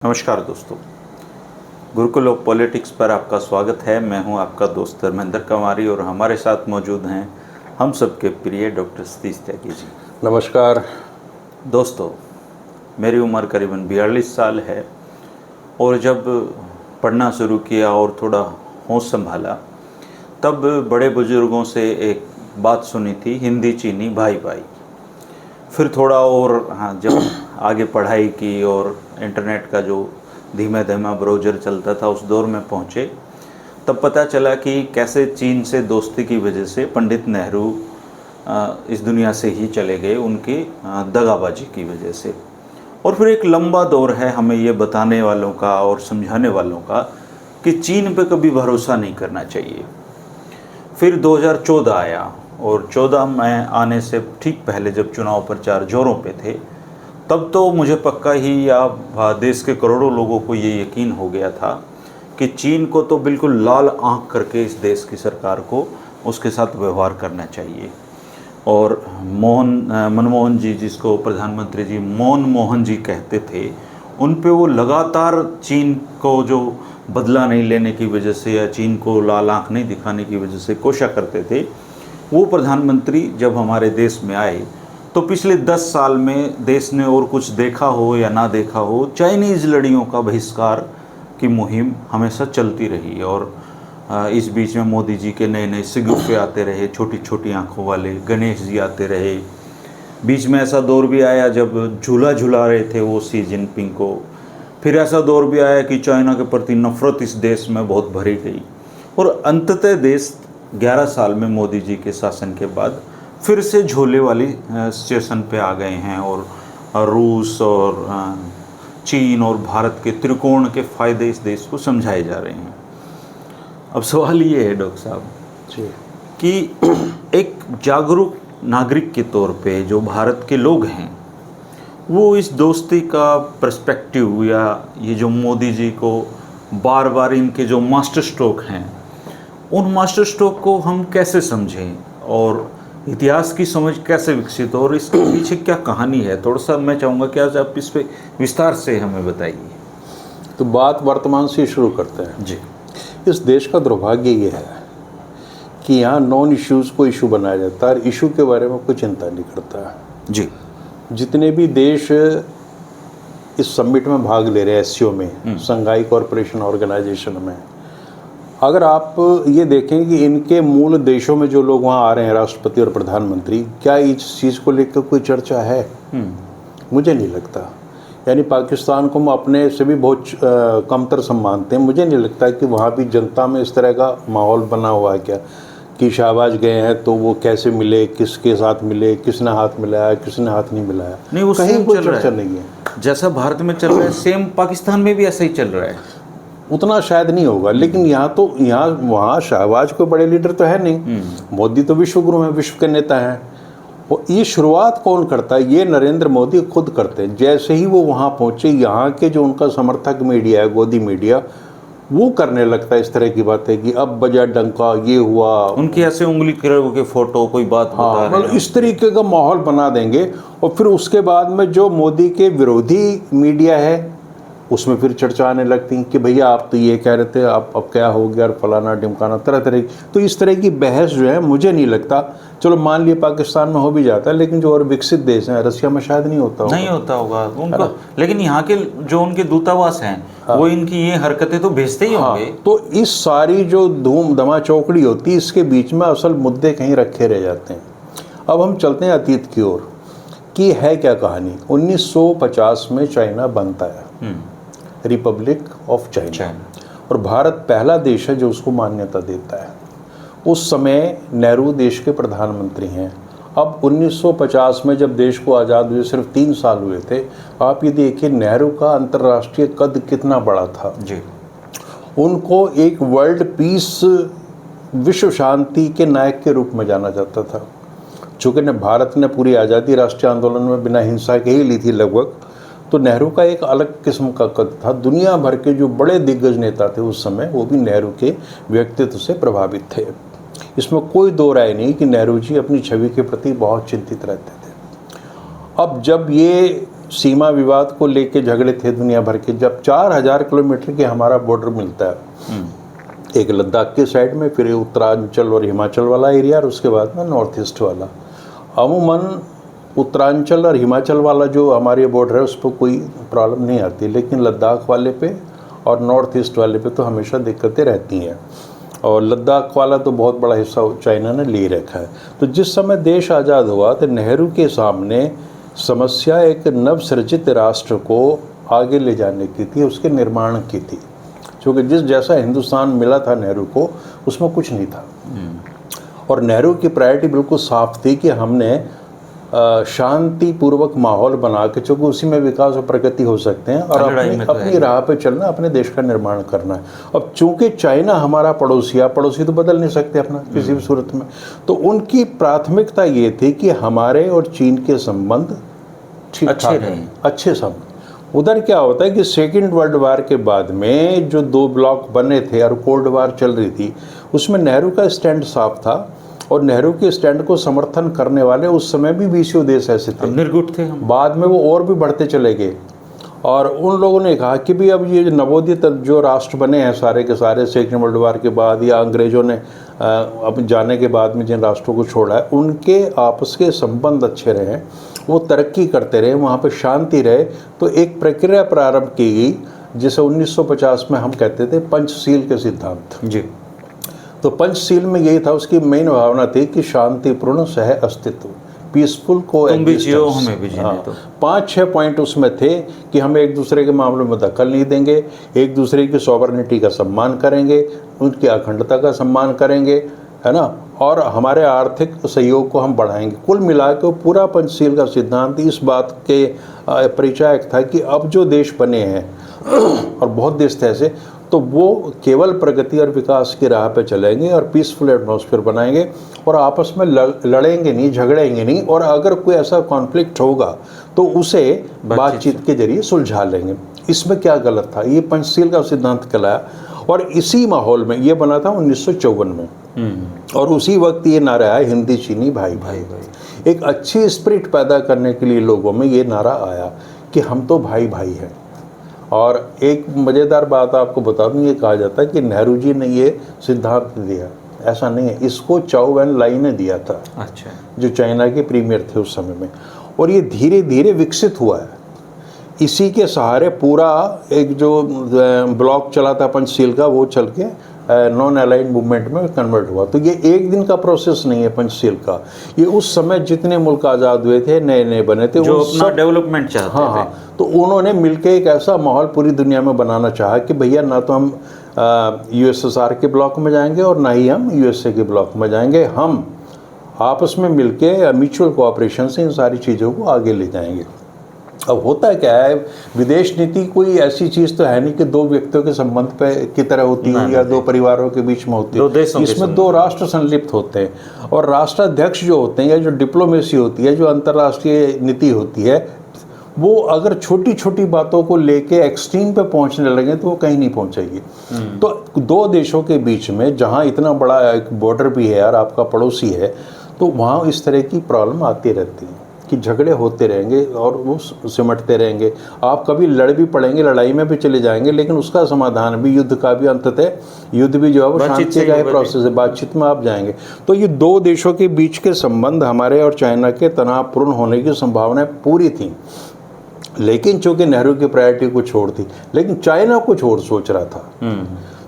नमस्कार दोस्तों, Gurukul of politics पर आपका स्वागत है। मैं हूं आपका दोस्त धर्मेंद्र कंवारी और हमारे साथ मौजूद हैं हम सबके प्रिय डॉक्टर सतीश त्यागी जी। नमस्कार दोस्तों, मेरी उम्र करीबन 42 साल है और जब पढ़ना शुरू किया और थोड़ा होश संभाला तब बड़े बुजुर्गों से एक बात सुनी थी, हिंदी चीनी भाई भाई। फिर थोड़ा और जब आगे पढ़ाई की और इंटरनेट का जो धीमा धीमा ब्राउज़र चलता था उस दौर में पहुँचे, तब पता चला कि कैसे चीन से दोस्ती की वजह से पंडित नेहरू इस दुनिया से ही चले गए, उनकी दगाबाजी की वजह से। और फिर एक लंबा दौर है हमें ये बताने वालों का और समझाने वालों का कि चीन पे कभी भरोसा नहीं करना चाहिए। फिर 2014 आया और 14 में आने से ठीक पहले जब चुनाव प्रचार जोरों पे थे, तब तो मुझे पक्का ही या देश के करोड़ों लोगों को ये यकीन हो गया था कि चीन को तो बिल्कुल लाल आंख करके इस देश की सरकार को उसके साथ व्यवहार करना चाहिए। और मनमोहन जी, जिसको प्रधानमंत्री जी मोहन जी कहते थे, उन पे वो लगातार चीन को जो बदला नहीं लेने की वजह से या चीन को लाल आंख नहीं दिखाने की वजह से कोशिश करते थे। वो प्रधानमंत्री जब हमारे देश में आए तो पिछले 10 साल में देश ने और कुछ देखा हो या ना देखा हो, चाइनीज़ लड़ियों का बहिष्कार की मुहिम हमेशा चलती रही। और इस बीच में मोदी जी के नए नए सिगुफे आते रहे, छोटी छोटी आंखों वाले गणेश जी आते रहे। बीच में ऐसा दौर भी आया जब झूला झुला रहे थे वो शी जिनपिंग को। फिर ऐसा दौर भी आया कि चाइना के प्रति नफरत इस देश में बहुत भरी गई। और अंततः देश 11 साल में मोदी जी के शासन के बाद फिर से झोले वाली सिचुएशन पे आ गए हैं और रूस और चीन और भारत के त्रिकोण के फ़ायदे इस देश को समझाए जा रहे हैं। अब सवाल ये है डॉक्टर साहब जी कि एक जागरूक नागरिक के तौर पे जो भारत के लोग हैं, वो इस दोस्ती का पर्सपेक्टिव या ये जो मोदी जी को बार बार इनके जो मास्टर स्ट्रोक हैं, उन मास्टर स्ट्रोक को हम कैसे समझें और इतिहास की समझ कैसे विकसित हो और इसके पीछे क्या कहानी है, थोड़ा सा मैं चाहूँगा कि आज आप इस पे विस्तार से हमें बताइए। तो बात वर्तमान से शुरू करते हैं जी। इस देश का दुर्भाग्य ये है कि यहाँ नॉन इश्यूज़ को इशू बनाया जाता है और इशू के बारे में कोई चिंता नहीं करता है। जी। जितने भी देश इस समिट में भाग ले रहे हैं, एससीओ में, शंघाई कॉरपोरेशन ऑर्गेनाइजेशन में, अगर आप ये देखें कि इनके मूल देशों में जो लोग वहाँ आ रहे हैं, राष्ट्रपति और प्रधानमंत्री, क्या इस चीज़ को लेकर कोई चर्चा है? मुझे नहीं लगता। यानी पाकिस्तान को हम अपने से भी बहुत कमतर सम्मानते हैं। मुझे नहीं लगता कि वहाँ भी जनता में इस तरह का माहौल बना हुआ है क्या कि शाहबाज गए हैं तो वो कैसे मिले, किसके साथ मिले, किसने हाथ मिलाया, किसने हाथ नहीं मिलाया। नहीं, वो कहीं कोई चर्चा चर्चा नहीं है। जैसा भारत में चल रहा है सेम पाकिस्तान में भी ऐसा ही चल रहा है। उतना शायद नहीं होगा, लेकिन यहाँ वहाँ शहबाज कोई बड़े लीडर तो है नहीं। मोदी तो विश्व गुरु हैं, विश्व के नेता हैं। और ये शुरुआत कौन करता है? ये नरेंद्र मोदी खुद करते हैं। जैसे ही वो वहाँ पहुँचे, यहाँ के जो उनका समर्थक मीडिया है, गोदी मीडिया, वो करने लगता है इस तरह की बातें कि अब बजा डंका, ये हुआ, उनकी ऐसे उंगली के फोटो कोई बात बता रहे हैं। मतलब इस तरीके का माहौल बना देंगे। और फिर उसके बाद में जो मोदी के विरोधी मीडिया है उसमें फिर चर्चा आने लगती है कि भैया आप तो ये कह रहे थे, अब क्या हो गया, और फलाना ढिमकाना, तरह तरह की। तो इस तरह की बहस जो है, मुझे नहीं लगता, चलो मान लिया पाकिस्तान में हो भी जाता है, लेकिन जो और विकसित देश हैं, रसिया में शायद नहीं होता होगा उनको। लेकिन यहाँ के जो उनके दूतावास हैं, वो इनकी ये हरकतें तो भेजते ही होंगे। तो इस सारी जो धूम धमा चौकड़ी होती है, इसके बीच में असल मुद्दे कहीं रखे रह जाते हैं। अब हम चलते हैं अतीत की ओर कि है क्या कहानी। 1950 में चाइना बनता है, रिपब्लिक ऑफ चाइना, और भारत पहला देश है जो उसको मान्यता देता है। उस समय नेहरू देश के प्रधानमंत्री हैं। अब 1950 में जब देश को आज़ाद हुए सिर्फ 3 साल हुए थे। आप ये देखिए नेहरू का अंतर्राष्ट्रीय कद कितना बड़ा था जी। उनको एक वर्ल्ड पीस, विश्व शांति के नायक के रूप में जाना जाता था। चूँकि भारत ने पूरी आज़ादी राष्ट्रीय आंदोलन में बिना हिंसा के ही ली थी लगभग, तो नेहरू का एक अलग किस्म का कद था। दुनिया भर के जो बड़े दिग्गज नेता थे उस समय, वो भी नेहरू के व्यक्तित्व से प्रभावित थे। इसमें कोई दो राय नहीं कि नेहरू जी अपनी छवि के प्रति बहुत चिंतित रहते थे। अब जब ये सीमा विवाद को लेके झगड़े थे दुनिया भर के। जब 4000 किलोमीटर के हमारा बॉर्डर मिलता है, एक लद्दाख के साइड में, फिर उत्तरांचल और हिमाचल वाला एरिया, और उसके बाद में नॉर्थ ईस्ट वाला। अमूमन उत्तरांचल और हिमाचल वाला जो हमारे बॉर्डर है उस पर कोई प्रॉब्लम नहीं आती, लेकिन लद्दाख वाले पे और नॉर्थ ईस्ट वाले पे तो हमेशा दिक्कतें रहती हैं। और लद्दाख वाला तो बहुत बड़ा हिस्सा चाइना ने ले रखा है। तो जिस समय देश आज़ाद हुआ तो नेहरू के सामने समस्या एक नवसृजित राष्ट्र को आगे ले जाने की थी, उसके निर्माण की थी, क्योंकि जिस जैसा हिंदुस्तान मिला था नेहरू को उसमें कुछ नहीं था। और नेहरू की प्रायोरिटी बिल्कुल साफ थी कि हमने शांतिपूर्वक माहौल बना के, चूँकि उसी में विकास और प्रगति हो सकते हैं, और अपनी राह पे चलना, अपने देश का निर्माण करना है। अब चूँकि चाइना हमारा पड़ोसी तो बदल नहीं सकते अपना किसी भी सूरत में, तो उनकी प्राथमिकता ये थी कि हमारे और चीन के संबंध ठीक ठाक अच्छे संबंध। उधर क्या होता है कि सेकेंड वर्ल्ड वार के बाद में जो 2 ब्लॉक बने थे और कोल्ड वार चल रही थी, उसमें नेहरू का स्टैंड साफ था, और नेहरू के स्टैंड को समर्थन करने वाले उस समय भी 20 देश ऐसे थे, निर्गुट थे हम। बाद में वो और भी बढ़ते चले गए। और उन लोगों ने कहा कि भाई अब ये नवोदित जो राष्ट्र बने हैं सारे के सारे सेकेंड वर्ल्ड वार के बाद, या अंग्रेज़ों ने अब जाने के बाद में जिन राष्ट्रों को छोड़ा है, उनके आपस के संबंध अच्छे रहे, वो तरक्की करते रहे, वहाँ पर शांति रहे। तो एक प्रक्रिया प्रारंभ की गई जिसे 1950 में हम कहते थे पंचशील के सिद्धांत जी। तो पंचशील में यही था, उसकी मेन भावना थी कि शांतिपूर्ण सह अस्तित्व, पीसफुल को तुम भी जियो हमें भी जीने दो। 5-6 पॉइंट उसमें थे कि हम एक दूसरे के मामलों में दखल नहीं देंगे, एक दूसरे की सॉवरेनिटी का सम्मान करेंगे, उनकी अखंडता का सम्मान करेंगे, है ना, और हमारे आर्थिक सहयोग को हम बढ़ाएंगे। कुल मिला के पूरा पंचशील का सिद्धांत इस बात के परिचायक था कि अब जो देश बने हैं और बहुत देश थे ऐसे, तो वो केवल प्रगति और विकास की राह पे चलेंगे और पीसफुल एटमॉस्फेयर बनाएंगे, और आपस में लड़ेंगे नहीं, झगड़ेंगे नहीं, और अगर कोई ऐसा कॉन्फ्लिक्ट होगा तो उसे बातचीत के जरिए सुलझा लेंगे। इसमें क्या गलत था? ये पंचशील का सिद्धांत कहलाया, और इसी माहौल में ये बना था 1954 में, और उसी वक्त ये नारा आया, हिंदी चीनी भाई भाई भाई। एक अच्छी स्पिरिट पैदा करने के लिए लोगों में ये नारा आया कि हम तो भाई भाई हैं। और एक मज़ेदार बात आपको बता दूँ, ये कहा जाता है कि नेहरू जी ने ये सिद्धांत दिया, ऐसा नहीं है, इसको चाओ एन लाई ने दिया था। अच्छा। जो चाइना के प्रीमियर थे उस समय में, और ये धीरे धीरे विकसित हुआ है। इसी के सहारे पूरा एक जो ब्लॉक चला था पंचशील का, वो चल के नॉन अलाइंड मूवमेंट में कन्वर्ट हुआ। तो ये एक दिन का प्रोसेस नहीं है पंचशील का, ये उस समय जितने मुल्क आज़ाद हुए थे, नए नए बने थे, जो अपना डेवलपमेंट चाहते थे। हाँ, तो उन्होंने मिलकर एक ऐसा माहौल पूरी दुनिया में बनाना चाहा कि भैया ना तो हम यूएसएसआर के ब्लॉक में जाएंगे और ना ही हम यूएसए के ब्लॉक में जाएंगे, हम आपस में मिलके म्यूचुअल कोऑपरेशन से इन सारी चीज़ों को आगे ले जाएंगे। अब होता क्या है, विदेश नीति कोई ऐसी चीज़ तो है नहीं कि 2 व्यक्तियों के संबंध पे की तरह होती है या 2 परिवारों के बीच में होती है। इसमें 2 राष्ट्र संलिप्त होते हैं, और राष्ट्राध्यक्ष जो होते हैं या जो डिप्लोमेसी होती है, जो अंतर्राष्ट्रीय नीति होती है, वो अगर छोटी छोटी बातों को लेके एक्सट्रीम पे पहुंचने लगे तो वो कहीं नहीं पहुंचेगी। तो 2 देशों के बीच में जहां इतना बड़ा एक बॉर्डर भी है और आपका पड़ोसी है, तो वहाँ इस तरह की प्रॉब्लम आती रहती है कि झगड़े होते रहेंगे और वो सिमटते रहेंगे। आप कभी लड़ भी पड़ेंगे, लड़ाई में भी चले जाएंगे, लेकिन उसका समाधान भी, युद्ध का भी अंततः युद्ध भी जो है वो शांति का प्रोसेस है, बातचीत में आप जाएंगे। तो ये 2 देशों के बीच के संबंध हमारे और चाइना के तनावपूर्ण होने की संभावनाएं पूरी थी, लेकिन चूंकि नेहरू की प्रायोरिटी कुछ और थी, लेकिन चाइना कुछ और सोच रहा था।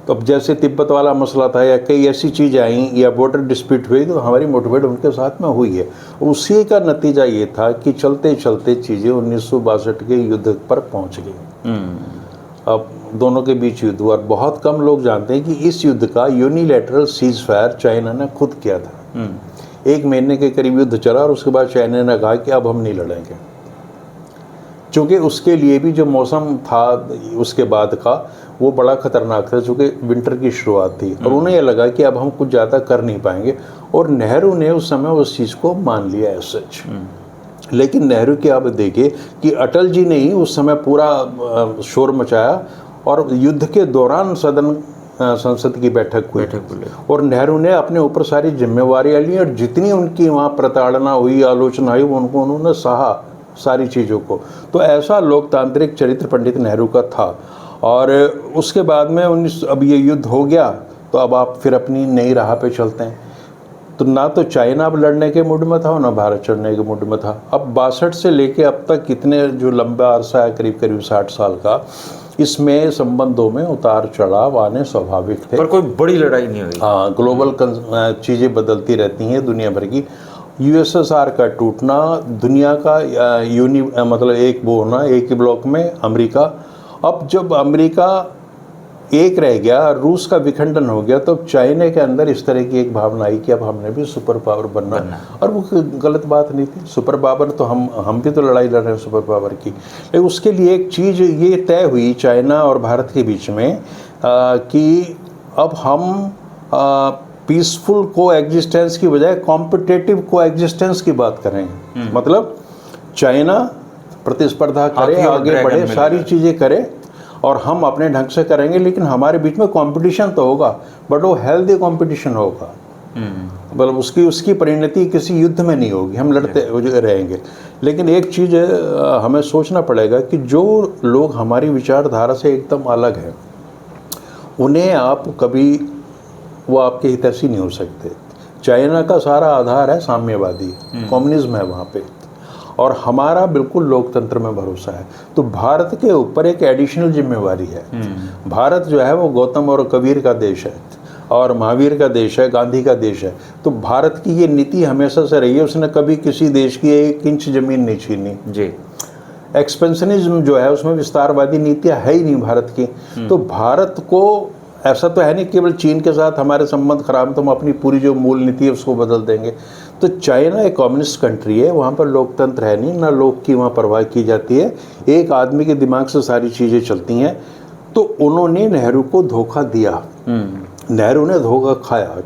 तो अब जैसे तिब्बत वाला मसला था या कई ऐसी चीज़ें आई या बॉर्डर डिस्प्यूट हुई, तो हमारी मुठभेड़ उनके साथ में हुई है। उसी का नतीजा ये था कि चलते चलते चीज़ें 1962 के युद्ध पर पहुंच गई। अब दोनों के बीच युद्ध हुआ, और बहुत कम लोग जानते हैं कि इस युद्ध का यूनिलैटरल सीज फायर चाइना ने खुद किया था। 1 महीने के करीब युद्ध चला, और उसके बाद चाइना ने कहा कि अब हम नहीं लड़ेंगे, चूँकि उसके लिए भी जो मौसम था उसके बाद का वो बड़ा ख़तरनाक था, चूँकि विंटर की शुरुआत थी, और उन्हें यह लगा कि अब हम कुछ ज़्यादा कर नहीं पाएंगे, और नेहरू ने उस समय उस चीज़ को मान लिया है सच। लेकिन नेहरू की आप देखिए कि अटल जी ने ही उस समय पूरा शोर मचाया, और युद्ध के दौरान संसद की बैठक हुई, और नेहरू ने अपने ऊपर सारी जिम्मेवारियाँ ली, और जितनी उनकी वहाँ प्रताड़ना हुई, आलोचना हुई, उनको उन्होंने सहा सारी चीज़ों को। तो ऐसा लोकतांत्रिक चरित्र पंडित नेहरू का था। और उसके बाद में अब ये युद्ध हो गया, तो अब आप फिर अपनी नई राह पे चलते हैं। तो ना तो चाइना अब लड़ने के मूड में था और ना भारत चढ़ने के मूड में था। अब 62 से लेके अब तक कितने जो लंबा अरसा है, करीब करीब 60 साल का, इसमें संबंधों में उतार चढ़ाव आने स्वाभाविक थे, पर कोई बड़ी लड़ाई नहीं हुई। हाँ, ग्लोबल चीज़ें बदलती रहती हैं दुनिया भर की। यूएसएसआर का टूटना, दुनिया का मतलब एक वो होना, एक ही ब्लॉक में अमेरिका। अब जब अमेरिका एक रह गया, रूस का विखंडन हो गया, तो चाइना के अंदर इस तरह की एक भावना आई कि अब हमने भी सुपर पावर बनना। और वो गलत बात नहीं थी, सुपर पावर तो हम भी तो लड़ाई लड़ रहे हैं सुपर पावर की। लेकिन उसके लिए एक चीज़ ये तय हुई चाइना और भारत के बीच में कि अब हम पीसफुल को एग्जिस्टेंस की बजाय कॉम्पिटिटिव को एग्जिस्टेंस की बात करेंगे। मतलब चाइना प्रतिस्पर्धा करे, आगे बढ़े, सारी चीज़ें करे, और हम अपने ढंग से करेंगे, लेकिन हमारे बीच में कंपटीशन तो होगा, बट वो हेल्दी कंपटीशन होगा। मतलब उसकी परिणति किसी युद्ध में नहीं होगी, हम लड़ते रहेंगे। लेकिन एक चीज़ हमें सोचना पड़ेगा कि जो लोग हमारी विचारधारा से एकदम अलग हैं, उन्हें आप कभी, वो आपके हितैषी नहीं हो सकते। चाइना का सारा आधार है साम्यवादी, कम्युनिज्म है वहाँ पे, और हमारा बिल्कुल लोकतंत्र में भरोसा है। तो भारत के ऊपर एक एडिशनल जिम्मेवारी है। भारत जो है वो गौतम और कबीर का देश है, और महावीर का देश है, गांधी का देश है। तो भारत की ये नीति हमेशा से रही है, उसने कभी किसी देश की 1 इंच जमीन नहीं छीनी जी। एक्सपेंशनिज्म जो है उसमें विस्तारवादी नीतियाँ है ही नहीं भारत की। तो भारत को ऐसा तो है नहीं केवल चीन के साथ हमारे संबंध खराब, तो हम अपनी पूरी जो मूल नीति है उसको बदल देंगे। तो चाइना एक कम्युनिस्ट कंट्री है, वहाँ पर लोकतंत्र है नहीं, ना लोग की वहाँ परवाह की जाती है, एक आदमी के दिमाग से सारी चीज़ें चलती हैं। तो उन्होंने नेहरू को धोखा दिया, नेहरू ने धोखा खाया।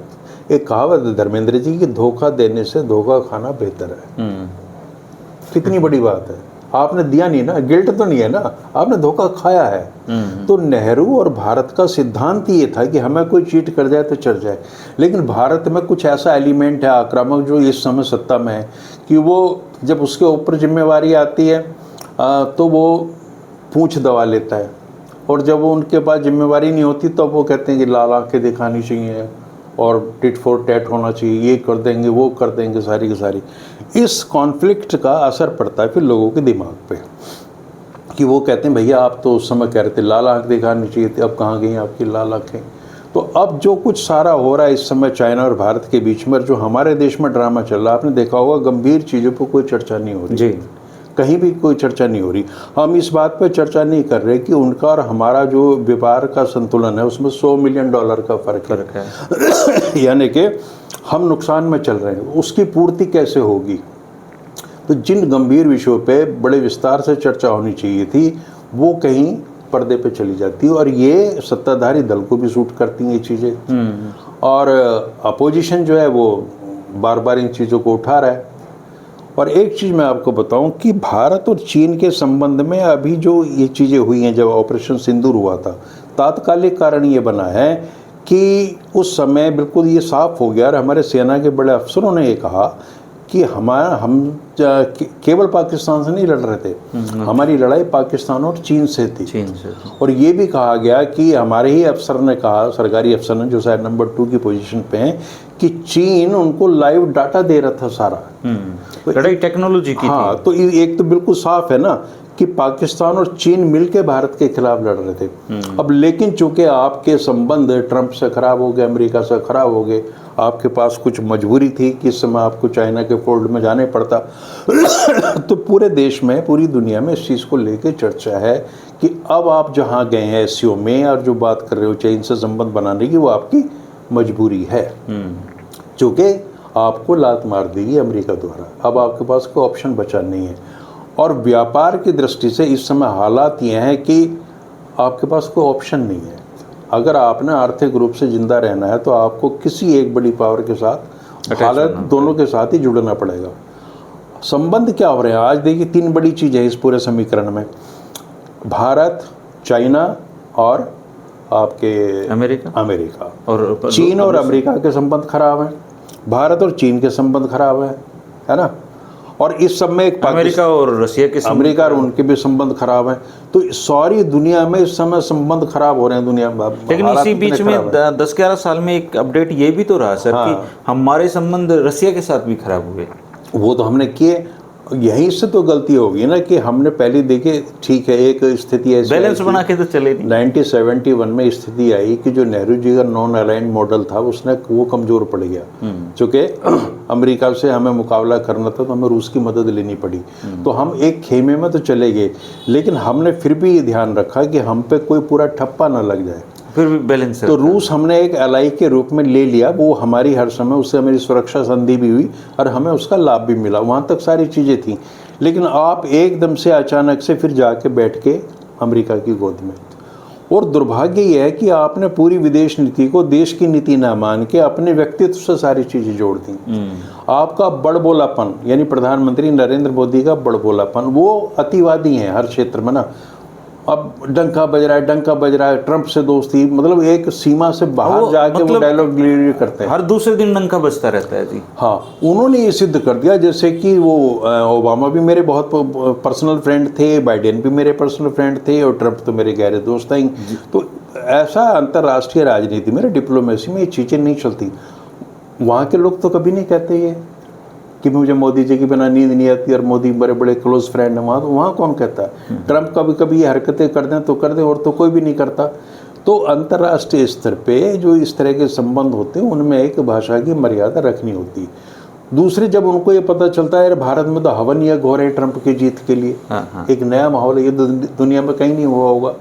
एक कहावत है धर्मेंद्र जी की, धोखा देने से धोखा खाना बेहतर है। कितनी बड़ी बात है, आपने दिया नहीं ना, गिल्ट तो नहीं है ना, आपने धोखा खाया है। तो नेहरू और भारत का सिद्धांत ये था कि हमें कोई चीट कर जाए तो चढ़ जाए, लेकिन भारत में कुछ ऐसा एलिमेंट है आक्रामक जो इस समय सत्ता में है कि वो जब उसके ऊपर जिम्मेवारी आती है तो वो पूंछ दबा लेता है, और जब वो उनके पास जिम्मेवारी नहीं होती तो वो कहते हैं कि लाल आंखें दिखानी चाहिए और टिट फॉर टैट होना चाहिए, ये कर देंगे वो कर देंगे, सारी की सारी। इस कॉन्फ्लिक्ट का असर पड़ता है फिर लोगों के दिमाग पे कि वो कहते हैं भैया आप तो उस समय कह रहे थे लाल आंख दिखानी चाहिए थी, अब कहाँ गई आपकी लाल आंखें। तो अब जो कुछ सारा हो रहा है इस समय चाइना और भारत के बीच में, जो हमारे देश में ड्रामा चल रहा है, आपने देखा होगा गंभीर चीज़ों पर कोई चर्चा नहीं हो रही जी, कहीं भी कोई चर्चा नहीं हो रही। हम इस बात पर चर्चा नहीं कर रहे कि उनका और हमारा जो व्यापार का संतुलन है उसमें $100 मिलियन का फर्क है यानी कि हम नुकसान में चल रहे हैं, उसकी पूर्ति कैसे होगी। तो जिन गंभीर विषयों पे बड़े विस्तार से चर्चा होनी चाहिए थी वो कहीं पर्दे पे चली जाती है, और ये सत्ताधारी दल को भी सूट करती हैं ये चीज़ें, और अपोजिशन जो है वो बार बार इन चीज़ों को उठा रहा है। और एक चीज़ मैं आपको बताऊं कि भारत और चीन के संबंध में अभी जो ये चीज़ें हुई हैं, जब ऑपरेशन सिंदूर हुआ था, तात्कालिक कारण ये बना है कि उस समय बिल्कुल ये साफ हो गया और हमारे सेना के बड़े अफसरों ने ये कहा कि हम केवल पाकिस्तान से नहीं लड़ रहे थे, हमारी लड़ाई पाकिस्तान और चीन से थी। और ये भी कहा गया कि हमारे ही अफसर ने कहा, सरकारी अफसर ने जो शायद नंबर 2 की पोजीशन पे हैं, कि चीन उनको लाइव डाटा दे रहा था सारा। तो लड़ाई टेक्नोलॉजी की हाँ, तो एक तो बिल्कुल साफ है ना कि पाकिस्तान और चीन मिलके भारत के खिलाफ लड़ रहे थे। अब लेकिन चूंकि आपके संबंध ट्रंप से खराब हो गए, अमेरिका से खराब हो गए, आपके पास कुछ मजबूरी थी कि इस समय आपको चाइना के फोल्ड में जाने पड़ता तो पूरे देश में, पूरी दुनिया में इस चीज़ को लेकर चर्चा है कि अब आप जहाँ गए हैं एससीओ में और जो बात कर रहे हो चीन से संबंध बनाने की, वो आपकी मजबूरी है, चूँकि आपको लात मार देगी अमेरिका द्वारा। अब आपके पास कोई ऑप्शन बचा नहीं है। और व्यापार की दृष्टि से इस समय हालात ये हैं कि आपके पास कोई ऑप्शन नहीं है। अगर आपने आर्थिक रूप से जिंदा रहना है तो आपको किसी एक बड़ी पावर के साथ, हालत दोनों के साथ ही जुड़ना पड़ेगा। संबंध क्या हो रहे हैं आज देखिए, 3 बड़ी चीज़ें इस पूरे समीकरण में, भारत, चाइना और आपके अमेरिका और चीन और अमेरिका के संबंध खराब हैं, भारत और चीन के संबंध खराब है ना। और इस सब में एक अमेरिका और रशिया के अमेरिका और उनके भी संबंध खराब हैं। तो सारी दुनिया में इस समय संबंध खराब हो रहे हैं दुनिया में। लेकिन इसी बीच में 10-11 साल में एक अपडेट ये भी तो रहा सर कि हमारे संबंध रशिया के साथ भी खराब हुए। वो तो हमने किए, यहीं से तो गलती होगी ना कि हमने पहले देखे, ठीक है एक स्थिति ऐसी बैलेंस बना के तो चले नहीं। 1971 में स्थिति आई कि जो नेहरू जी का नॉन अलाइंड मॉडल था उसने वो कमजोर पड़ गया, चूँकि अमेरिका से हमें मुकाबला करना था तो हमें रूस की मदद लेनी पड़ी। तो हम एक खेमे में तो चले गए, लेकिन हमने फिर भी ये ध्यान रखा कि हम पे कोई पूरा ठप्पा ना लग जाए, फिर भी बैलेंस। तो रूस हमने एक एलाई के रूप में ले लिया, वो हमारी हर समय उससे हमारी सुरक्षा संधि भी हुई और हमें उसका लाभ भी मिला, वहाँ तक सारी चीज़ें थी। लेकिन आप एकदम से अचानक से फिर जाके बैठ के अमेरिका की गोद में, और दुर्भाग्य ये है कि आपने पूरी विदेश नीति को देश की नीति ना मान के अपने व्यक्तित्व से सारी चीज़ें जोड़ दी। आपका बड़बोलापन, यानी प्रधानमंत्री नरेंद्र मोदी का बड़बोलापन, वो अतिवादी हैं हर क्षेत्र में ना। अब डंका बज रहा है, ट्रंप से दोस्ती, मतलब एक सीमा से बाहर जाके वो डायलॉग डिलीवरी करते हैं, हर दूसरे दिन डंका बजता रहता है जी। हाँ, उन्होंने ये सिद्ध कर दिया, जैसे कि वो ओबामा भी मेरे बहुत पर्सनल फ्रेंड थे, बाइडेन भी मेरे पर्सनल फ्रेंड थे, और ट्रंप तो मेरे गहरे दोस्त हैं। तो ऐसा अंतर्राष्ट्रीय राजनीति में, डिप्लोमेसी में ये चीज़ें नहीं चलती। वहाँ के लोग तो कभी नहीं कहते ये कि मुझे मोदी जी के बिना नींद नहीं आती और मोदी बड़े बड़े क्लोज फ्रेंड हैं। वहाँ कौन कहता है? ट्रंप कभी कभी ये हरकतें कर दें तो कर दें, और तो कोई भी नहीं करता। तो अंतर्राष्ट्रीय स्तर पे जो इस तरह के संबंध होते हैं उनमें एक भाषा की मर्यादा रखनी होती। दूसरी, जब उनको ये पता चलता है भारत में तो हवन यज्ञ हो रहे हैं ट्रंप की जीत के लिए, एक नया माहौल है, ये दुनिया में कहीं नहीं हुआ होगा,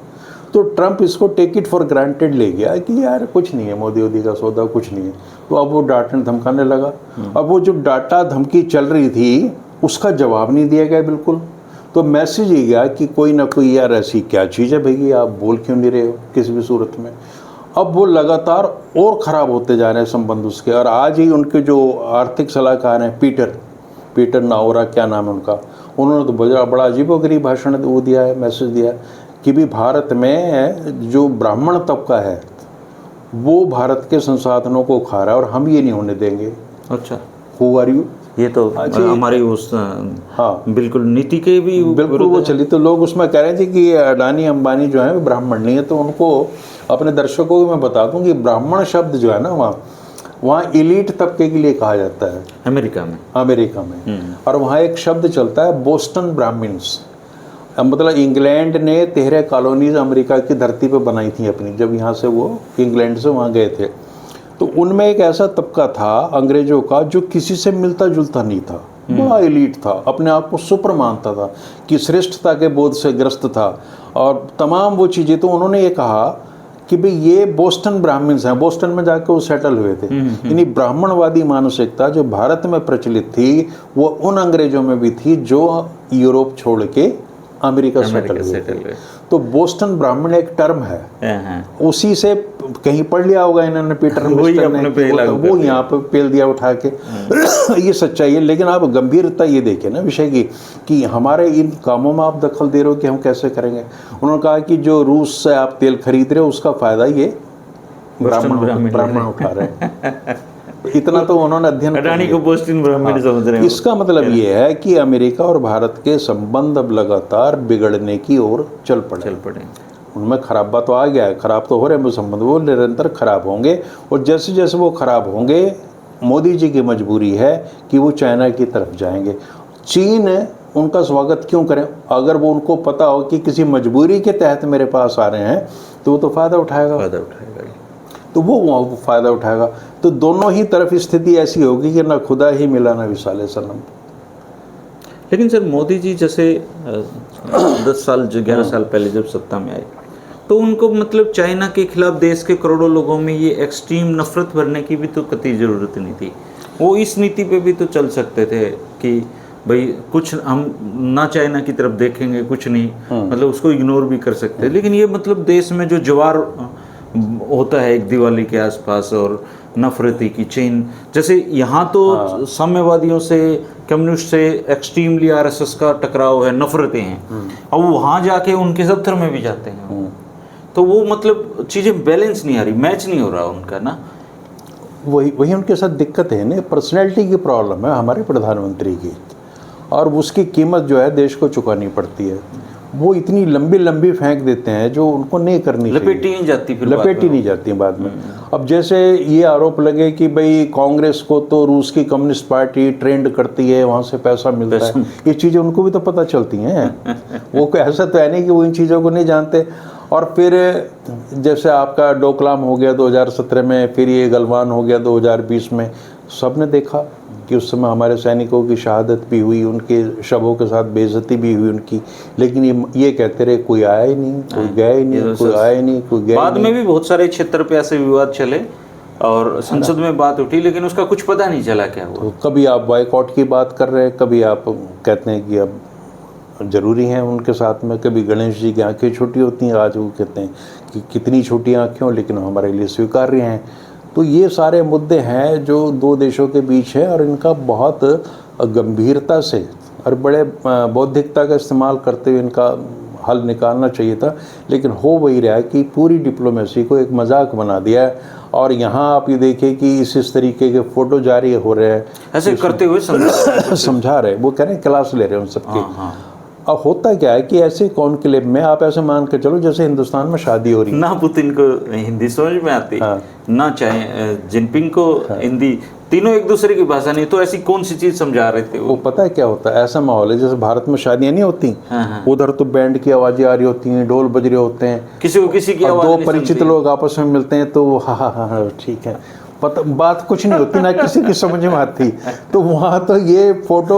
तो ट्रंप इसको टेक इट फॉर ग्रांटेड ले गया कि यार कुछ नहीं है, मोदी वोदी का सौदा कुछ नहीं है। तो अब वो डांटने धमकाने लगा। अब वो जो डांटा धमकी चल रही थी उसका जवाब नहीं दिया गया बिल्कुल। तो मैसेज ये गया कि कोई ना कोई यार ऐसी क्या चीज़ है भैया, आप बोल क्यों नहीं रहे हो किसी भी सूरत में। अब वो लगातार और ख़राब होते जा रहे हैं संबंध उसके। और आज ही उनके जो आर्थिक सलाहकार हैं पीटर नाओरा, क्या नाम है उनका, उन्होंने तो बड़ा अजीबोगरीब भाषण वो दिया है, मैसेज दिया है कि भी भारत में जो ब्राह्मण तबका है वो भारत के संसाधनों को खा रहा है और हम ये नहीं होने देंगे। अच्छा, हु आर यू? ये तो हमारी उस बिल्कुल नीति के भी बिल्कुल वो चली। तो लोग उसमें कह रहे थे कि अडानी अंबानी जो है वो ब्राह्मण नहीं है। तो उनको, अपने दर्शकों को मैं बता दूं कि ब्राह्मण शब्द जो है ना वहाँ इलीट तबके के लिए कहा जाता है अमेरिका में। और वहाँ एक शब्द चलता है बोस्टन ब्राह्मण्स, मतलब इंग्लैंड ने 13 कॉलोनीज अमेरिका की धरती पर बनाई थी अपनी, जब यहाँ से वो इंग्लैंड से वहाँ गए थे। तो उनमें एक ऐसा तबका था अंग्रेजों का जो किसी से मिलता जुलता नहीं था, बड़ा एलीट था, अपने आप को सुपर मानता था कि श्रेष्ठता के बोध से ग्रस्त था और तमाम वो चीज़ें। तो उन्होंने ये कहा कि भाई ये बोस्टन ब्राह्मण्स हैं, बोस्टन में जाकर वो सेटल हुए थे। यानी ब्राह्मणवादी मानसिकता जो भारत में प्रचलित थी वो उन अंग्रेजों में भी थी जो यूरोप छोड़ के अमेरिका सेटल हुए। तो बोस्टन ब्राह्मण एक टर्म है, उसी से कहीं पढ़ लिया होगा इन्होंने, पीटर मिस्टर ने, वो यहाँ पे पेल दिया उठा के। ये सच्चाई है। लेकिन आप गंभीरता ये देखें ना विषय की कि हमारे इन कामों में आप दखल दे रहे हो कि हम कैसे करेंगे। उन्होंने कहा कि जो रूस से आप तेल खरीद रहे हो उसका फायदा ये ब्राह्मण उठा रहे हैं। इतना तो उन्होंने अध्ययन अडानी को बोस्टन ब्राह्मण समझ रहे हैं। इसका मतलब ये है कि अमेरिका और भारत के संबंध अब लगातार बिगड़ने की ओर चल पड़े। उनमें खराबा तो आ गया है, खराब तो हो रहे हैं संबंध, वो निरंतर खराब होंगे। और जैसे जैसे वो खराब होंगे मोदी जी की मजबूरी है कि वो चाइना की तरफ जाएंगे। चीन उनका स्वागत क्यों करें? अगर वो उनको पता हो कि किसी मजबूरी के तहत मेरे पास आ रहे हैं तो वो तो फ़ायदा उठाएगा, तो वो फ़ायदा उठाएगा। तो दोनों ही तरफ स्थिति ऐसी होगी कि ना खुदा ही मिला ना विसाले सनम। लेकिन सर मोदी जी जैसे 10 साल 11 साल पहले जब सत्ता में आए तो उनको मतलब चाइना के खिलाफ देश के करोड़ों लोगों में ये एक्सट्रीम नफरत भरने की भी तो कतई ज़रूरत नहीं थी। वो इस नीति पे भी तो चल सकते थे कि भाई कुछ हम ना चाइना की तरफ देखेंगे, कुछ नहीं, मतलब उसको इग्नोर भी कर सकते। लेकिन ये मतलब देश में जो ज्वार होता है एक दिवाली के आसपास और नफरती की चेन, जैसे यहाँ तो साम्यवादियों से, कम्युनिस्ट से, एक्सट्रीमली आरएसएस का टकराव है, नफरतें हैं। अब वहाँ जाके उनके दफ्तर में भी जाते हैं, तो वो मतलब चीज़ें बैलेंस नहीं आ रही, मैच नहीं हो रहा उनका ना। वही उनके साथ दिक्कत है ना, पर्सनैलिटी की प्रॉब्लम है हमारे प्रधानमंत्री की। और उसकी कीमत जो है देश को चुकानी पड़ती है। वो इतनी लंबी लंबी फेंक देते हैं जो उनको नहीं करनी चाहिए, लपेटी नहीं जाती, फिर लपेटी नहीं जाती बाद में। अब जैसे ये आरोप लगे कि भाई कांग्रेस को तो रूस की कम्युनिस्ट पार्टी ट्रेंड करती है, वहाँ से पैसा मिलता है, ये चीज़ें उनको भी तो पता चलती हैं। वो ऐसा तो है नहीं कि वो इन चीज़ों को नहीं जानते। और फिर जैसे आपका डोकलाम हो गया 2017 में, फिर ये गलवान हो गया 2020 में, सबने देखा कि उस समय हमारे सैनिकों की शहादत भी हुई, उनके शवों के साथ बेइज्जती भी हुई उनकी, लेकिन ये कहते रहे कोई आया ही नहीं, कोई गया ही नहीं, कोई आया ही नहीं, कोई गया। बाद में भी बहुत सारे क्षेत्र पे ऐसे विवाद चले और संसद में बात उठी, लेकिन उसका कुछ पता नहीं चला क्या हुआ। तो कभी आप बॉयकॉट की बात कर रहे हैं, कभी आप कहते हैं कि अब जरूरी हैं उनके साथ में, कभी गणेश जी की आंखें छोटी होती हैं, आज वो कहते हैं कि कितनी छोटी आंखें हो लेकिन हमारे लिए स्वीकार्य हैं। तो ये सारे मुद्दे हैं जो दो देशों के बीच है, और इनका बहुत गंभीरता से और बड़े बौद्धिकता का इस्तेमाल करते हुए इनका हल निकालना चाहिए था। लेकिन हो वही रहा है कि पूरी डिप्लोमेसी को एक मजाक बना दिया है। और यहाँ आप ये देखिए कि इस तरीके के फोटो जारी हो रहे हैं, ऐसे करते हुए समझा रहे, वो कह रहे हैं क्लास ले रहे हैं उन सबके। अब होता क्या है कि ऐसे कॉन्क्लेव में आप ऐसे मान के चलो जैसे हिंदुस्तान में शादी हो रही है, ना पुतिन को हिंदी समझ में आती, ना चाहे जिनपिंग को हिंदी, तीनों एक दूसरे की भाषा नहीं, तो ऐसी कौन सी चीज समझा रहे थे वो पता है क्या होता है, ऐसा माहौल है जैसे भारत में शादियां नहीं होती, उधर तो बैंड की आवाजें आ रही होती हैं, ढोल बज रहे होते हैं, किसी को किसी की आवाज, दो परिचित लोग आपस में मिलते हैं तो हाँ हाँ हाँ ठीक है, पता बात कुछ नहीं होती, ना किसी की समझ में आती। तो वहाँ तो ये फोटो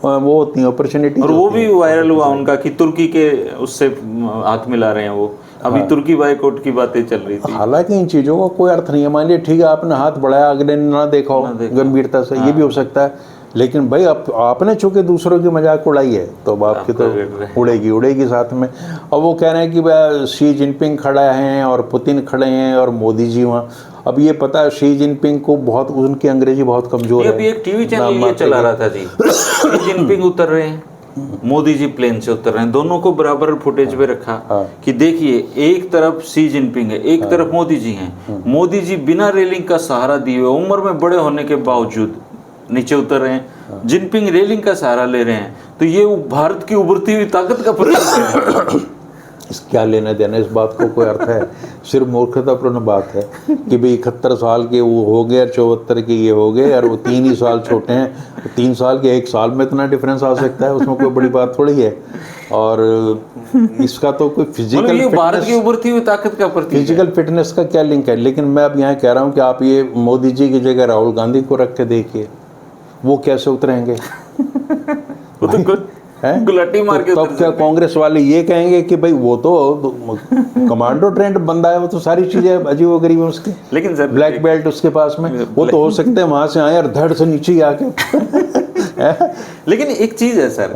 वो होती है अपॉर्चुनिटी। और वो भी वायरल हुआ उनका कि तुर्की के उससे हाथ मिला रहे हैं वो, अभी तुर्की बाइकआउट की बातें चल रही थी। हालांकि इन चीज़ों का कोई अर्थ नहीं है, मान लिया ठीक है आपने हाथ बढ़ाया, अगले ने ना देखा हो गंभीरता से, ये भी हो सकता है। लेकिन भाई आपने चूंकि दूसरों की मजाक उड़ाई है तो आपकी तो उड़ेगी साथ में। और वो कह रहे हैं कि भाई शी जिनपिंग खड़ा है और पुतिन खड़े हैं और मोदी जी वहाँ। अब ये पता है शी जिनपिंग को बहुत, उनकी अंग्रेजी बहुत कमजोर है। अभी एक टीवी चैनल ये चला रहा था जी, शी जिनपिंग उतर रहे हैं, मोदी जी प्लेन से उतर रहे हैं, दोनों को बराबर फुटेज पे रखा कि देखिए एक तरफ शी जिनपिंग है, एक तरफ मोदी जी हैं। मोदी जी बिना रेलिंग का सहारा दिए हुए, उम्र में बड़े होने के बावजूद नीचे उतर रहे हैं, जिनपिंग रेलिंग का सहारा ले रहे हैं। तो ये भारत की उभरती हुई ताकत का प्रतीक है। इस क्या लेना देना इस बात को कोई अर्थ है, सिर्फ मूर्खतापूर्ण बात है कि भाई 71 साल के वो हो गए, 74 के ये हो गए, और वो 3 ही साल छोटे हैं। 3 साल के 1 साल में इतना डिफरेंस आ सकता है, उसमें कोई बड़ी बात थोड़ी है। और इसका तो कोई फिजिकल, ये भारत की उभरती हुई ताकत का प्रतीक, फिजिकल फिटनेस का क्या लिंक है। लेकिन मैं अब यहाँ कह रहा हूँ कि आप ये मोदी जी की जगह राहुल गांधी को रख के देखिए, वो कैसे उतरेंगे। वो तो गुलाटी मार के। तब क्या कांग्रेस वाले ये कहेंगे कि भाई वो तो कमांडो ट्रेंड बंदा है, वो तो सारी चीजें अजीब व गरीब है उसकी, लेकिन सर ब्लैक बेल्ट उसके पास में, वो तो हो सकते हैं वहां से आए और धड़ से नीचे आके। लेकिन एक चीज है सर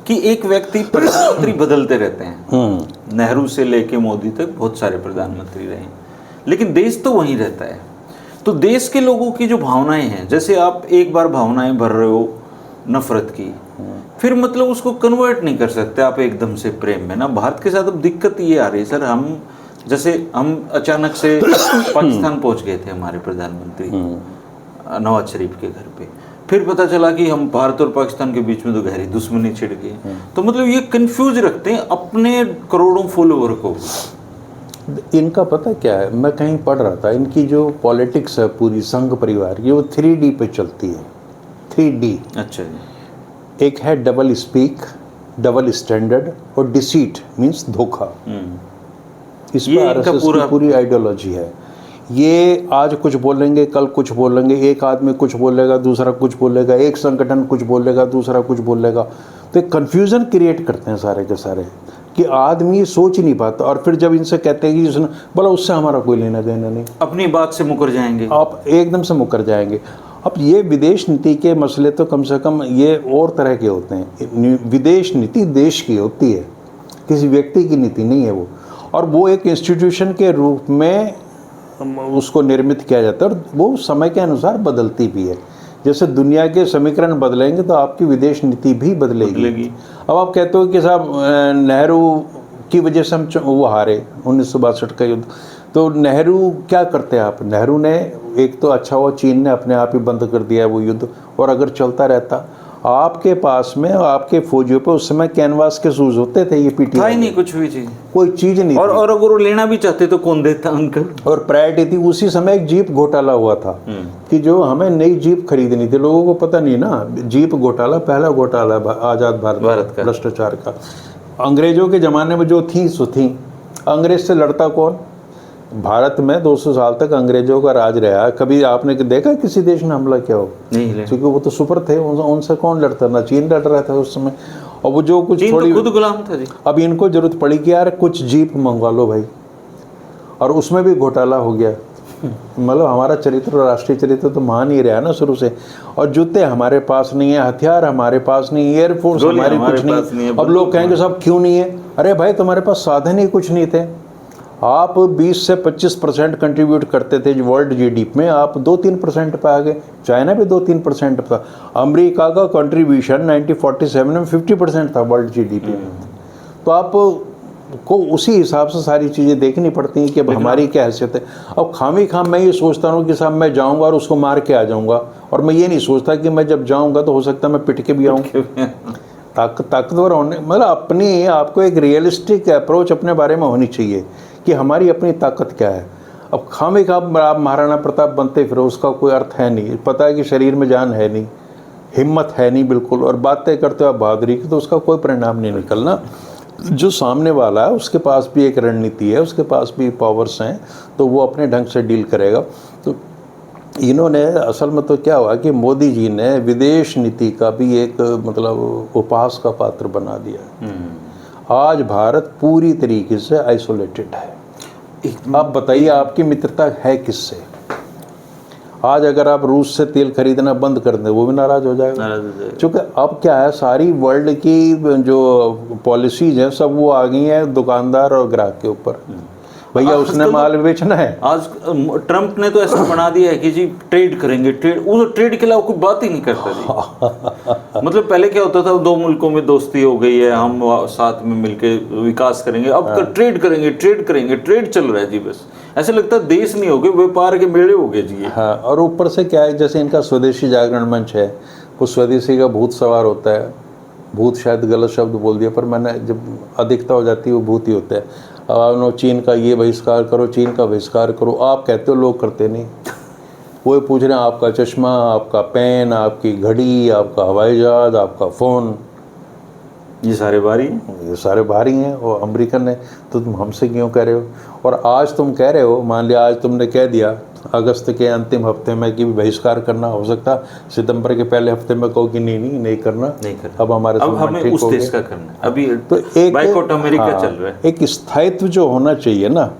कि एक व्यक्ति प्रधानमंत्री बदलते रहते हैं, नेहरू से लेके मोदी तक बहुत सारे प्रधानमंत्री रहे, लेकिन देश तो वहीं रहता है। तो देश के लोगों की जो भावनाएं हैं, जैसे आप एक बार भावनाएं भर रहे हो नफरत की, फिर मतलब उसको कन्वर्ट नहीं कर सकते आप एकदम से प्रेम में ना। भारत के साथ अब दिक्कत ये आ रही है सर, हम अचानक से पाकिस्तान पहुंच गए थे हमारे प्रधानमंत्री नवाज शरीफ के घर पे, फिर पता चला कि हम भारत और पाकिस्तान के बीच में तो गहरी दुश्मनी छिड़ गई। तो मतलब ये कंफ्यूज रखते हैं अपने करोड़ों फॉलोवर को। इनका पता क्या है, मैं कहीं पढ़ रहा था, इनकी जो पॉलिटिक्स है पूरी संघ परिवार की, वो 3D पे चलती है। 3D, अच्छा जी। एक है डबल स्पीक, डबल स्टैंडर्ड, और डिसीट मींस धोखा। इस पर आरएसएस की पूरी आइडियोलॉजी है। ये आज कुछ बोलेंगे, कल कुछ बोलेंगे, एक आदमी कुछ बोलेगा, दूसरा कुछ बोलेगा, एक संगठन कुछ बोलेगा, दूसरा कुछ बोलेगा। तो एक कन्फ्यूज़न क्रिएट करते हैं सारे के सारे कि आदमी सोच ही नहीं पाता। और फिर जब इनसे कहते हैं कि बोला उससे हमारा कोई लेना देना नहीं, अपनी बात से मुकर जाएंगे, आप एकदम से मुकर जाएंगे। अब ये विदेश नीति के मसले तो कम से कम ये और तरह के होते हैं। विदेश नीति देश की होती है, किसी व्यक्ति की नीति नहीं है वो, और वो एक इंस्टीट्यूशन के रूप में उसको निर्मित किया जाता है, और वो समय के अनुसार बदलती भी है। जैसे दुनिया के समीकरण बदलेंगे तो आपकी विदेश नीति भी बदलेगी। अब आप कहते हो कि साहब नेहरू की वजह से हम वो हारे 1962 का युद्ध, तो नेहरू क्या करते आप, नेहरू ने एक तो अच्छा हुआ चीन ने अपने आप ही बंद कर दिया वो युद्ध, और अगर चलता रहता आपके पास में आपके फौजियों पे उस समय कैनवास के शूज होते थे, ये पीटी था ही नहीं कुछ भी चीज, कोई चीज नहीं थी। और अगर वो लेना भी चाहते तो कौन देता उनको। और प्रायोरिटी थी। उसी समय एक जीप घोटाला हुआ था कि जो हमें नई जीप खरीदनी थी, लोगों को पता नहीं ना, जीप घोटाला पहला घोटाला आज़ाद भारत का भ्रष्टाचार का। अंग्रेजों के ज़माने में जो थी सो थी। अंग्रेज से लड़ता कौन? भारत में 200 साल तक अंग्रेजों का राज रहा। कभी आपने देखा किसी देश ने हमला किया हो? नहीं, क्योंकि वो तो सुपर थे, उनसे कौन लड़ता? ना चीन लड़ रहा था उस समय। और वो जो कुछ थोड़ी तो खुद गुलाम था जी। अब इनको जरूरत पड़ी कि यार कुछ जीप मंगवा लो भाई, और उसमें भी घोटाला हो गया। मतलब हमारा चरित्र, राष्ट्रीय चरित्र तो महान ही रहा ना शुरू से। और जूते हमारे पास नहीं है, हथियार हमारे पास नहीं, एयरफोर्स हमारी कुछ नहीं। अब लोग कहेंगे सब क्यों नहीं है? अरे भाई तुम्हारे पास साधन ही कुछ नहीं थे। आप 20 से 25% कंट्रीब्यूट करते थे वर्ल्ड जीडीपी में, आप 2-3% पे आ गए। चाइना भी 2-3% था। अमेरिका का कंट्रीब्यूशन 1947 में 50% था वर्ल्ड जीडीपी में। तो आप को उसी हिसाब से सारी चीज़ें देखनी पड़ती हैं कि अब हमारी क्या हैसियत है। अब खाम मैं ये सोचता हूँ कि साहब मैं जाऊँगा और उसको मार के आ जाऊँगा, और मैं ये नहीं सोचता कि मैं जब जाऊँगा तो हो सकता है मैं पिट के भी आऊँ। ताकतवर होने मतलब अपनी आपको एक रियलिस्टिक अप्रोच अपने बारे में होनी चाहिए कि हमारी अपनी ताकत क्या है। अब आप महाराणा प्रताप बनते फिर उसका कोई अर्थ है नहीं। पता है कि शरीर में जान है नहीं, हिम्मत है नहीं बिल्कुल, और बातें करते हो आप बहादुरी की, तो उसका कोई परिणाम नहीं निकलना। जो सामने वाला है उसके पास भी एक रणनीति है, उसके पास भी पावर्स हैं, तो वो अपने ढंग से डील करेगा। तो इन्होंने असल में तो क्या हुआ कि मोदी जी ने विदेश नीति का भी एक मतलब उपहास का पात्र बना दिया। आज भारत पूरी तरीके से आइसोलेटेड है। आप बताइए आपकी मित्रता है किससे? आज अगर आप रूस से तेल खरीदना बंद कर दें वो भी नाराज हो जाएगा। क्योंकि अब क्या है, सारी वर्ल्ड की जो पॉलिसीज हैं सब वो आ गई हैं दुकानदार और ग्राहक के ऊपर। भैया उसने माल बेचना है। आज ट्रम्प ने तो ऐसा बना दिया है कि जी ट्रेड करेंगे, उस ट्रेड के अलावा कोई बात ही नहीं करता जी। मतलब पहले क्या होता था, दो मुल्कों में दोस्ती हो गई है, हम साथ में मिलके विकास करेंगे। अब ट्रेड करेंगे, ट्रेड चल रहा है जी। बस ऐसे लगता है देश नहीं हो गए, व्यापार के मेले हो गए जी। हाँ, और ऊपर से क्या है, जैसे इनका स्वदेशी जागरण मंच है, कुछ स्वदेशी का भूत सवार होता है। भूत शायद गलत शब्द बोल दिया, पर मैंने जब अधिकता हो जाती है वो भूत ही होता है। अब आप चीन का ये बहिष्कार करो, चीन का बहिष्कार करो, आप कहते हो लोग करते नहीं। वो पूछ रहे हैं आपका चश्मा, आपका पेन, आपकी घड़ी, आपका हवाई जहाज, आपका फ़ोन, ये सारे बाहरी हैं, ये सारे बाहरी हैं। और अमेरिकन है तो तुम हमसे क्यों कह रहे हो? और आज तुम कह रहे हो, मान लिया आज तुमने कह दिया अगस्त के अंतिम हफ्ते में कि बहिष्कार करना, हो सकता सितंबर के पहले हफ्ते में कहो कि नहीं करना। अब हमारे अब हमें उस देश का करना है। अभी तो एक बाइकआउट अमेरिका चल रहा है। एक स्थायित्व जो होना चाहिए ना,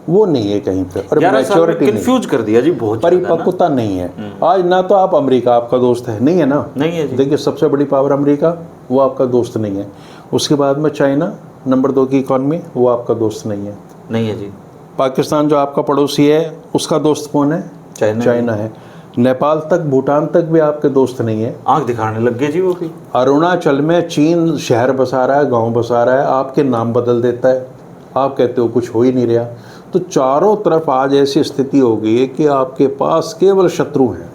वो नहीं है कहीं पे। और मैच्योरिटी कंफ्यूज कर दिया जी, बहुत परिपक्वता नहीं है। आज ना तो आप अमेरिका आपका दोस्त है, नहीं है ना, नहीं है जी। देखिए सबसे बड़ी पावर अमेरिका, वो आपका दोस्त नहीं है। उसके बाद में चाइना नंबर 2 की इकॉनमी, वो आपका दोस्त नहीं है जी। पाकिस्तान जो आपका पड़ोसी है उसका दोस्त कौन है? चाइना है। नेपाल तक, भूटान तक भी आपके दोस्त नहीं है। आंख दिखाने लग गए जी वो भी। अरुणाचल में चीन शहर बसा रहा है, गांव बसा रहा है, आपके नाम बदल देता है, आप कहते हो कुछ हो ही नहीं रहा। तो चारों तरफ आज ऐसी स्थिति हो गई है कि आपके पास केवल शत्रु हैं।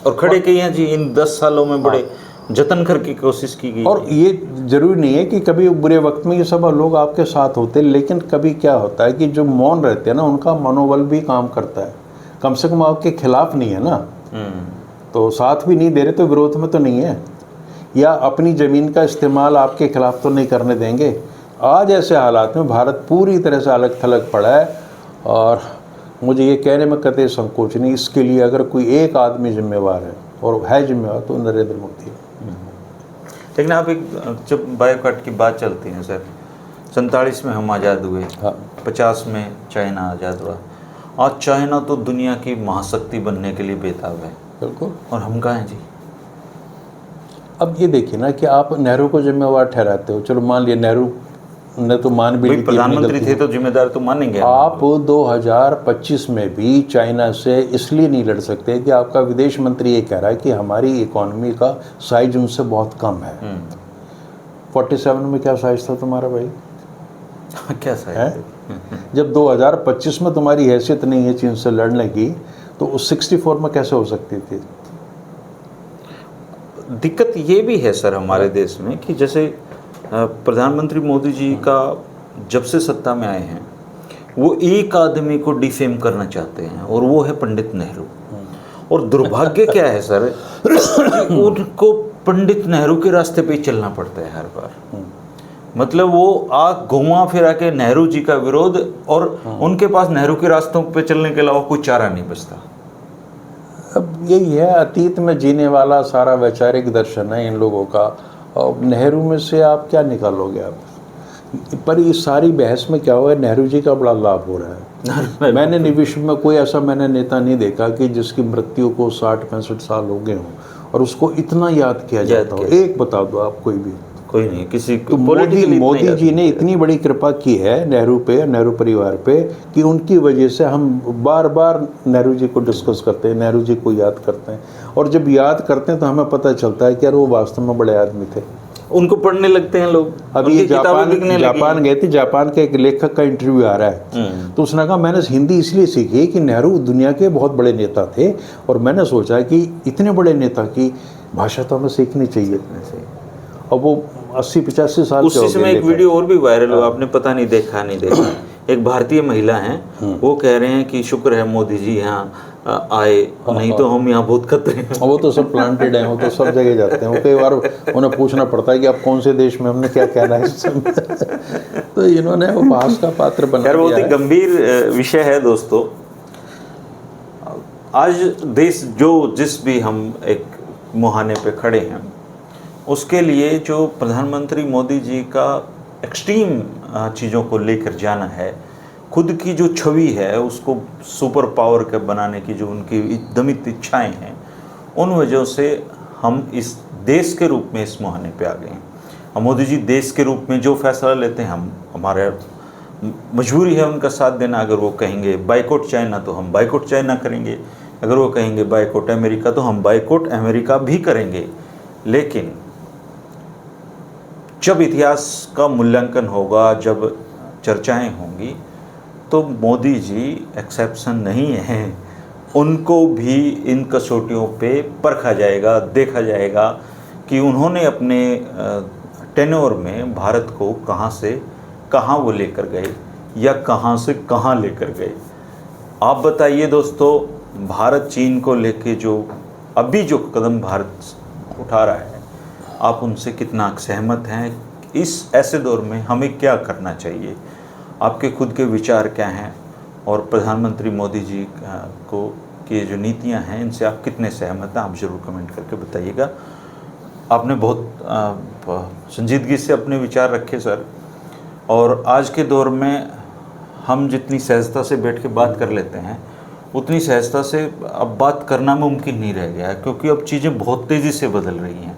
और खड़े किए हैं जी इन 10 सालों में, बड़े जतन करके कोशिश की गई। और ये जरूरी नहीं है कि कभी बुरे वक्त में ये सब लोग आपके साथ होते हैं, लेकिन कभी क्या होता है कि जो मौन रहते हैं ना, उनका मनोबल भी काम करता है। कम से कम आपके खिलाफ नहीं है ना, तो साथ भी नहीं दे रहे तो विरोध में तो नहीं है, या अपनी ज़मीन का इस्तेमाल आपके खिलाफ तो नहीं करने देंगे। आज ऐसे हालात में भारत पूरी तरह से अलग थलग पड़ा है, और मुझे ये कहने में कतई संकोच नहीं। इसके लिए अगर कोई एक आदमी जिम्मेवार है, और है जिम्मेवार, तो नरेंद्र मोदी है। लेकिन आप एक जब बाइकआउट की बात चलती है सर, 47 में हम आज़ाद हुए, हाँ, 50 में चाइना आज़ाद हुआ। आज चाइना तो दुनिया की महाशक्ति बनने के लिए बेताब है। बिल्कुल। और हम कहाँ हैं जी? अब ये देखिए ना कि आप नेहरू को जिम्मेवार ठहराते हो, चलो मान लिया नेहरू ने तो मान भी ली, प्रधानमंत्री थे तो जिम्मेदार तो मानेंगे। आप 2025 में भी चाइना से इसलिए नहीं लड़ सकते कि आपका विदेश मंत्री ये कह रहा है कि हमारी इकोनॉमी का साइज उनसे बहुत कम है। 47 में क्या साइज था तुम्हारा भाई? क्या साइज है? जब 2025 में तुम्हारी हैसियत नहीं है चीन से लड़ने की, तो उस 64 में कैसे हो सकती थी? दिक्कत ये भी है सर हमारे देश में कि जैसे प्रधानमंत्री मोदी जी का जब से सत्ता में आए हैं वो एक आदमी को डिफेम करना चाहते हैं और वो है पंडित नेहरू। और दुर्भाग्य क्या है सर कि उनको पंडित नेहरू के रास्ते पे ही चलना पड़ता है हर बार। मतलब वो घुमा फिरा के नेहरू जी का विरोध, और उनके पास नेहरू के रास्तों पे चलने के अलावा कोई चारा नहीं बचता। अब यही है, अतीत में जीने वाला सारा वैचारिक दर्शन है इन लोगों का। और नेहरू में से आप क्या निकालोगे आप? पर इस सारी बहस में क्या हुआ है, नेहरू जी का बड़ा लाभ हो रहा है। मैंने विश्व में कोई ऐसा नेता नहीं देखा कि जिसकी मृत्यु को 60-65 साल हो गए हों और उसको इतना याद किया जाता हो। एक बता दो आप, कोई नहीं किसी को। तो मोदी जी ने इतनी बड़ी कृपा की है नेहरू पे, नेहरू परिवार पे, कि उनकी वजह से हम बार बार नेहरू जी को डिस्कस करते हैं, नेहरू जी को याद करते हैं। और जब याद करते हैं तो हमें पता चलता है कि यार वो वास्तव में बड़े आदमी थे। उनको पढ़ने लगते हैं लोग। अभी ये जापान गए थे, जापान के एक लेखक का इंटरव्यू आ रहा है, तो उसने कहा मैंने हिंदी इसलिए सीखी कि नेहरू दुनिया के बहुत बड़े नेता थे और मैंने सोचा कि इतने बड़े नेता की भाषा तो हमें सीखनी चाहिए। और वो 80-85 साल उसी समय एक वीडियो और भी वायरल हुआ, आपने पता नहीं देखा नहीं देखा। एक भारतीय महिला हैं, वो कह रहे हैं कि शुक्र है मोदी जी यहाँ आए, नहीं तो हम यहाँ बहुत खतरे हैं। वो तो सब प्लांटेड हैं, वो तो सब जगह जाते हैं। वो कई बार उन्हें पूछना पड़ता है कि आप कौन से देश में, हमने क्या कहना है इस समय। तो इन्होंने वो बहस का पात्र बना दिया है। बहुत ही गंभीर विषय है दोस्तों। आज देश जिस भी हम एक मुहाने पे खड़े हैं, उसके लिए जो प्रधानमंत्री मोदी जी का एक्सट्रीम चीज़ों को लेकर जाना है, खुद की जो छवि है उसको सुपर पावर के बनाने की जो उनकी दमित इच्छाएं हैं, उन वजहों से हम इस देश के रूप में इस मुहाने पे आ गए हैं। हम मोदी जी देश के रूप में जो फैसला लेते हैं, हमारे मजबूरी है उनका साथ देना। अगर वो कहेंगे बाइकआउट चाइना तो हम बाइकआउट चाइना करेंगे, अगर वो कहेंगे बाइकआउट अमेरिका तो हम बाइकआउट अमेरिका भी करेंगे। लेकिन जब इतिहास का मूल्यांकन होगा, जब चर्चाएं होंगी, तो मोदी जी एक्सेप्शन नहीं हैं। उनको भी इन कसौटियों पे परखा जाएगा, देखा जाएगा कि उन्होंने अपने टेन्योर में भारत को कहाँ से कहाँ वो लेकर गए या कहाँ से कहाँ लेकर गए। आप बताइए दोस्तों, भारत चीन को लेके जो अभी जो कदम भारत उठा रहा है, आप उनसे कितना सहमत हैं? इस ऐसे दौर में हमें क्या करना चाहिए? आपके खुद के विचार क्या हैं? और प्रधानमंत्री मोदी जी को की जो नीतियां हैं, इनसे आप कितने सहमत हैं? आप ज़रूर कमेंट करके बताइएगा। आपने बहुत संजीदगी से अपने विचार रखे सर। और आज के दौर में हम जितनी सहजता से बैठ के बात कर लेते हैं, उतनी सहजता से अब बात करना मुमकिन नहीं रह गया है, क्योंकि अब चीज़ें बहुत तेज़ी से बदल रही हैं।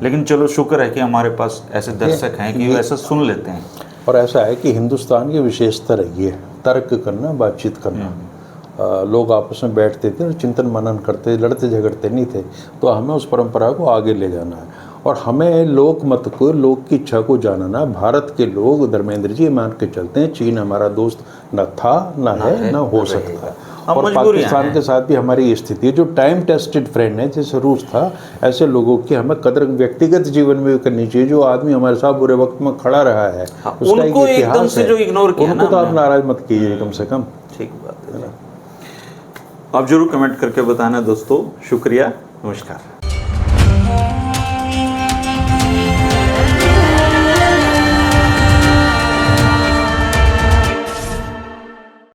लेकिन चलो शुक्र है कि हमारे पास ऐसे दर्शक हैं कि वो ऐसा सुन लेते हैं। और ऐसा है कि हिंदुस्तान की विशेषता रही है तर्क करना, बातचीत करना। लोग आपस में बैठते थे और चिंतन मनन करते, लड़ते झगड़ते नहीं थे। तो हमें उस परंपरा को आगे ले जाना है और हमें लोक मत को, लोक की इच्छा को जानना। भारत के लोग, धर्मेंद्र जी, मान के चलते हैं चीन हमारा दोस्त न था, न है, न हो सकता। और पाकिस्तान के साथ भी हमारी स्थिति है, जो टाइम टेस्टेड फ्रेंड है, जैसे रूस था, ऐसे लोगों की हमें कदर व्यक्तिगत जीवन में भी करनी चाहिए। जो आदमी हमारे साथ बुरे वक्त में खड़ा रहा है, उसका उनको एकदम से जो इग्नोर किया ना, उनको तो आप नाराज मत कीजिए कम से कम। ठीक बात है। आप जरूर कमेंट करके बताना दोस्तों। शुक्रिया, नमस्कार।